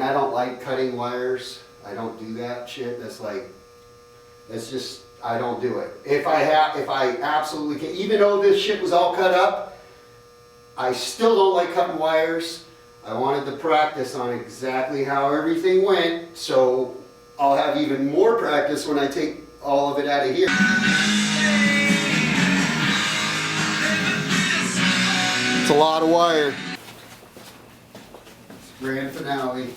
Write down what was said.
and I don't like cutting wires. I don't do that shit. That's just, I don't do it. If I absolutely can, even though this shit was all cut up, I still don't like cutting wires. I wanted to practice on exactly how everything went, so I'll have even more practice when I take all of it out of here. It's a lot of wire. It's grand finale.